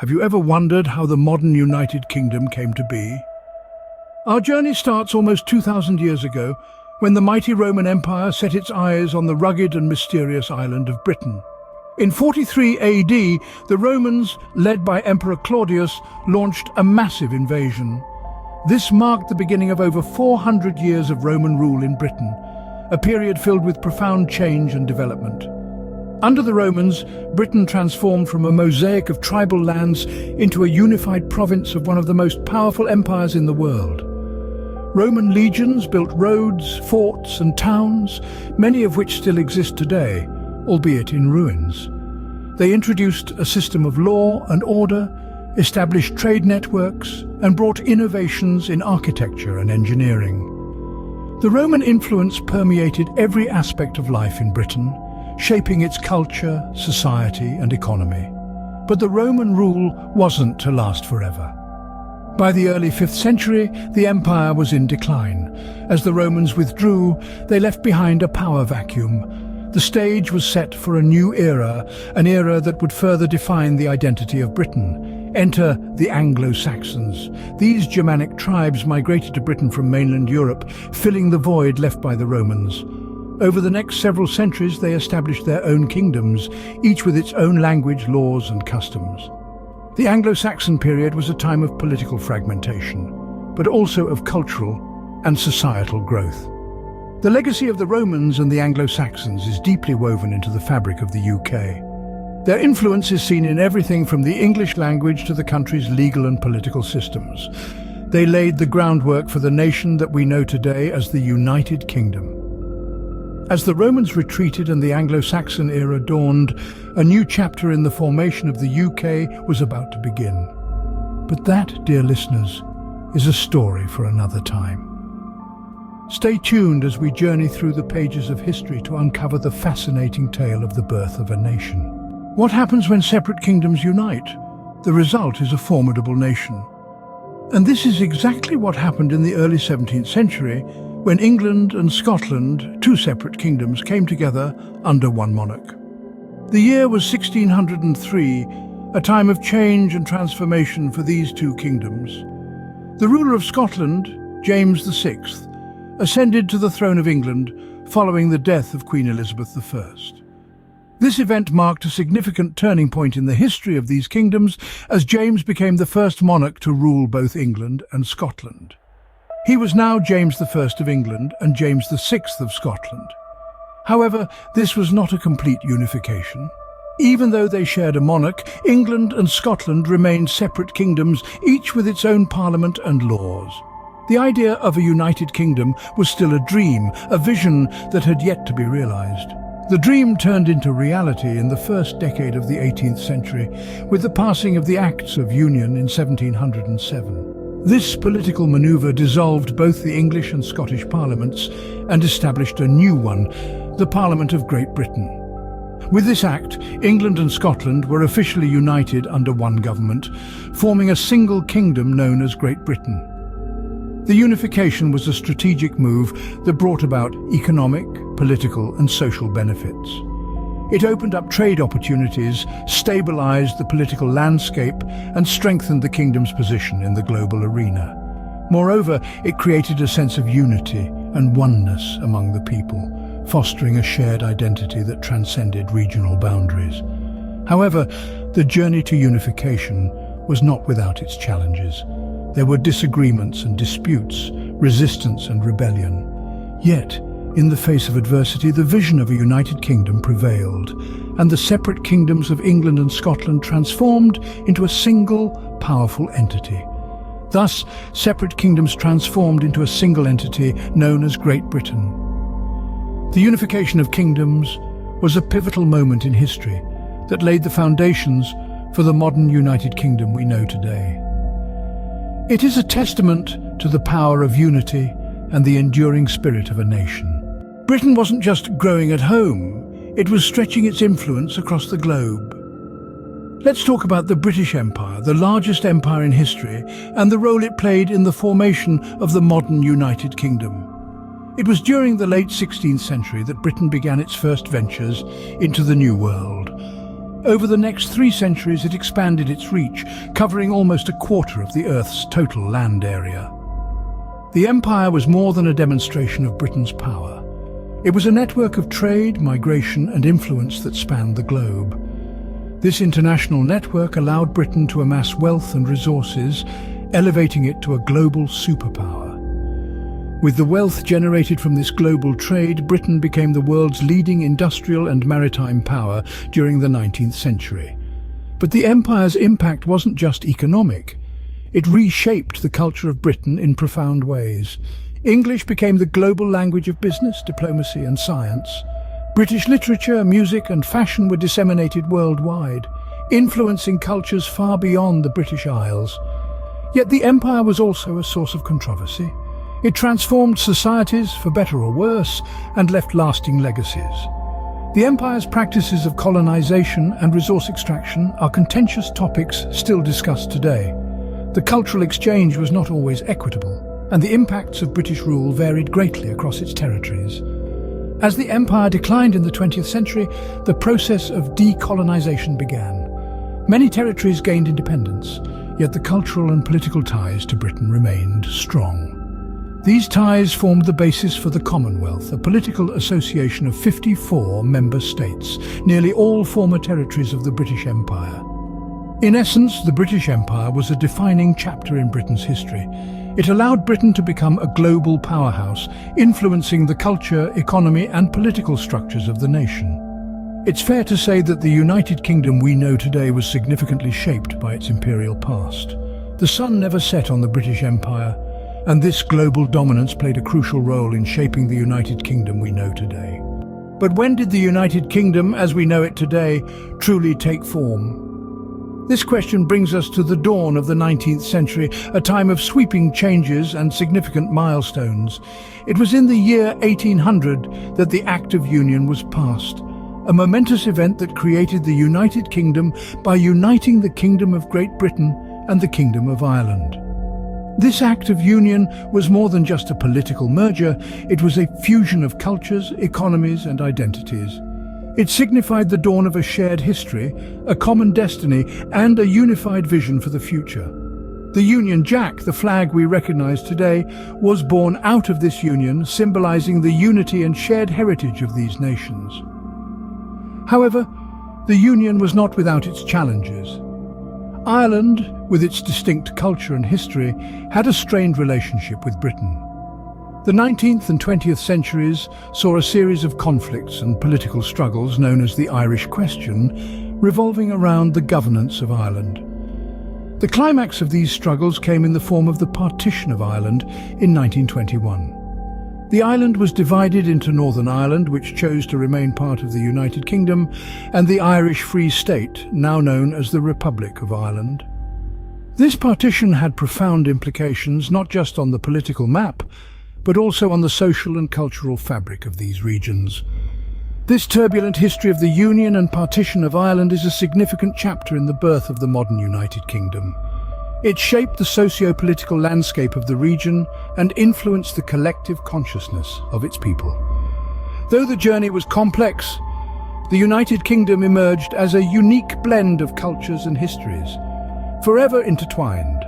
Have you ever wondered how the modern United Kingdom came to be? Our journey starts almost 2,000 years ago, when the mighty Roman Empire set its eyes on the rugged and mysterious island of Britain. In 43 AD, the Romans, led by Emperor Claudius, launched a massive invasion. This marked the beginning of over 400 years of Roman rule in Britain, a period filled with profound change and development. Under the Romans, Britain transformed from a mosaic of tribal lands into a unified province of one of the most powerful empires in the world. Roman legions built roads, forts and towns, many of which still exist today, albeit in ruins. They introduced a system of law and order, established trade networks, and brought innovations in architecture and engineering. The Roman influence permeated every aspect of life in Britain, shaping its culture, society and economy. But the Roman rule wasn't to last forever. By the early 5th century, the empire was in decline. As the Romans withdrew, they left behind a power vacuum. The stage was set for a new era, an era that would further define the identity of Britain. Enter the Anglo-Saxons. These Germanic tribes migrated to Britain from mainland Europe, filling the void left by the Romans. Over the next several centuries, they established their own kingdoms, each with its own language, laws and customs. The Anglo-Saxon period was a time of political fragmentation, but also of cultural and societal growth. The legacy of the Romans and the Anglo-Saxons is deeply woven into the fabric of the UK. Their influence is seen in everything from the English language to the country's legal and political systems. They laid the groundwork for the nation that we know today as the United Kingdom. As the Romans retreated and the Anglo-Saxon era dawned, a new chapter in the formation of the UK was about to begin. But that, dear listeners, is a story for another time. Stay tuned as we journey through the pages of history to uncover the fascinating tale of the birth of a nation. What happens when separate kingdoms unite? The result is a formidable nation. And this is exactly what happened in the early 17th century, when England and Scotland, two separate kingdoms, came together under one monarch. The year was 1603, a time of change and transformation for these two kingdoms. The ruler of Scotland, James VI, ascended to the throne of England following the death of Queen Elizabeth I. This event marked a significant turning point in the history of these kingdoms, as James became the first monarch to rule both England and Scotland. He was now James I of England and James VI of Scotland. However, this was not a complete unification. Even though they shared a monarch, England and Scotland remained separate kingdoms, each with its own parliament and laws. The idea of a united kingdom was still a dream, a vision that had yet to be realized. The dream turned into reality in the first decade of the 18th century, with the passing of the Acts of Union in 1707. This political maneuver dissolved both the English and Scottish parliaments and established a new one, the Parliament of Great Britain. With this act, England and Scotland were officially united under one government, forming a single kingdom known as Great Britain. The unification was a strategic move that brought about economic, political and social benefits. It opened up trade opportunities, stabilized the political landscape and strengthened the kingdom's position in the global arena. Moreover, it created a sense of unity and oneness among the people, fostering a shared identity that transcended regional boundaries. However, the journey to unification was not without its challenges. There were disagreements and disputes, resistance and rebellion. Yet, in the face of adversity, the vision of a united kingdom prevailed, and the separate kingdoms of England and Scotland transformed into a single, powerful entity. Thus, separate kingdoms transformed into a single entity known as Great Britain. The unification of kingdoms was a pivotal moment in history that laid the foundations for the modern United Kingdom we know today. It is a testament to the power of unity and the enduring spirit of a nation. Britain wasn't just growing at home, it was stretching its influence across the globe. Let's talk about the British Empire, the largest empire in history, and the role it played in the formation of the modern United Kingdom. It was during the late 16th century that Britain began its first ventures into the New World. Over the next 3 centuries, it expanded its reach, covering almost a quarter of the Earth's total land area. The empire was more than a demonstration of Britain's power. It was a network of trade, migration, and influence that spanned the globe. This international network allowed Britain to amass wealth and resources, elevating it to a global superpower. With the wealth generated from this global trade, Britain became the world's leading industrial and maritime power during the 19th century. But the empire's impact wasn't just economic. It reshaped the culture of Britain in profound ways. English became the global language of business, diplomacy, and science. British literature, music, and fashion were disseminated worldwide, influencing cultures far beyond the British Isles. Yet the empire was also a source of controversy. It transformed societies, for better or worse, and left lasting legacies. The empire's practices of colonization and resource extraction are contentious topics still discussed today. The cultural exchange was not always equitable, and the impacts of British rule varied greatly across its territories. As the empire declined in the 20th century, the process of decolonization began. Many territories gained independence, yet the cultural and political ties to Britain remained strong. These ties formed the basis for the Commonwealth, a political association of 54 member states, nearly all former territories of the British Empire. In essence, the British Empire was a defining chapter in Britain's history. It allowed Britain to become a global powerhouse, influencing the culture, economy, and political structures of the nation. It's fair to say that the United Kingdom we know today was significantly shaped by its imperial past. The sun never set on the British Empire, and this global dominance played a crucial role in shaping the United Kingdom we know today. But when did the United Kingdom, as we know it today, truly take form? This question brings us to the dawn of the 19th century, a time of sweeping changes and significant milestones. It was in the year 1800 that the Act of Union was passed, a momentous event that created the United Kingdom by uniting the Kingdom of Great Britain and the Kingdom of Ireland. This Act of Union was more than just a political merger, it was a fusion of cultures, economies, and identities. It signified the dawn of a shared history, a common destiny, and a unified vision for the future. The Union Jack, the flag we recognize today, was born out of this union, symbolizing the unity and shared heritage of these nations. However, the union was not without its challenges. Ireland, with its distinct culture and history, had a strained relationship with Britain. The 19th and 20th centuries saw a series of conflicts and political struggles known as the Irish Question, revolving around the governance of Ireland. The climax of these struggles came in the form of the partition of Ireland in 1921. The island was divided into Northern Ireland, which chose to remain part of the United Kingdom, and the Irish Free State, now known as the Republic of Ireland. This partition had profound implications not just on the political map, but also on the social and cultural fabric of these regions. This turbulent history of the union and partition of Ireland is a significant chapter in the birth of the modern United Kingdom. It shaped the socio-political landscape of the region and influenced the collective consciousness of its people. Though the journey was complex, the United Kingdom emerged as a unique blend of cultures and histories, forever intertwined.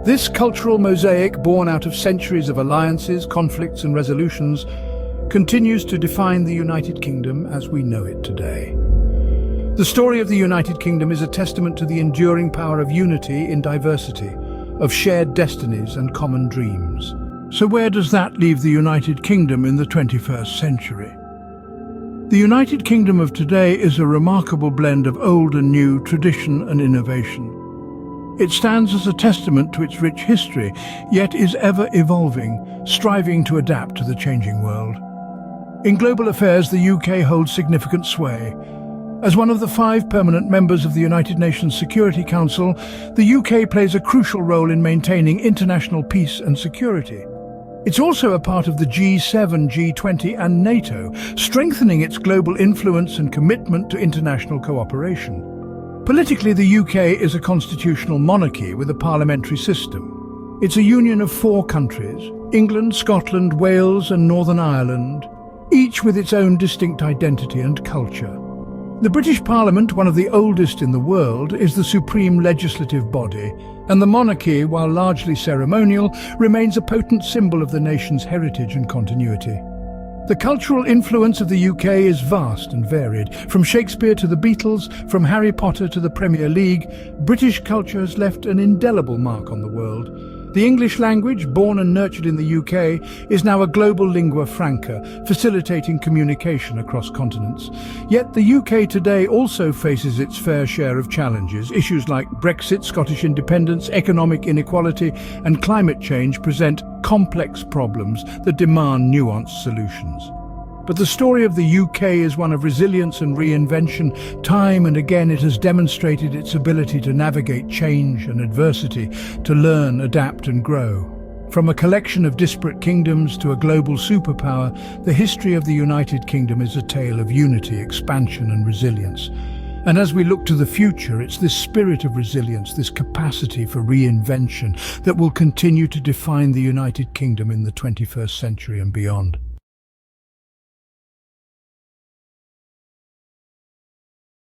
This cultural mosaic, born out of centuries of alliances, conflicts, and resolutions, continues to define the United Kingdom as we know it today. The story of the United Kingdom is a testament to the enduring power of unity in diversity, of shared destinies and common dreams. So where does that leave the United Kingdom in the 21st century? The United Kingdom of today is a remarkable blend of old and new, tradition and innovation. It stands as a testament to its rich history, yet is ever evolving, striving to adapt to the changing world. In global affairs, the UK holds significant sway. As one of the 5 permanent members of the United Nations Security Council, the UK plays a crucial role in maintaining international peace and security. It's also a part of the G7, G20 and NATO, strengthening its global influence and commitment to international cooperation. Politically, the UK is a constitutional monarchy with a parliamentary system. It's a union of 4 countries, England, Scotland, Wales and Northern Ireland, each with its own distinct identity and culture. The British Parliament, one of the oldest in the world, is the supreme legislative body, and the monarchy, while largely ceremonial, remains a potent symbol of the nation's heritage and continuity. The cultural influence of the UK is vast and varied. From Shakespeare to the Beatles, from Harry Potter to the Premier League, British culture has left an indelible mark on the world. The English language, born and nurtured in the UK, is now a global lingua franca, facilitating communication across continents. Yet the UK today also faces its fair share of challenges. Issues like Brexit, Scottish independence, economic inequality, and climate change present complex problems that demand nuanced solutions. But the story of the UK is one of resilience and reinvention. Time and again it has demonstrated its ability to navigate change and adversity, to learn, adapt and grow. From a collection of disparate kingdoms to a global superpower, the history of the United Kingdom is a tale of unity, expansion and resilience. And as we look to the future, it's this spirit of resilience, this capacity for reinvention that will continue to define the United Kingdom in the 21st century and beyond.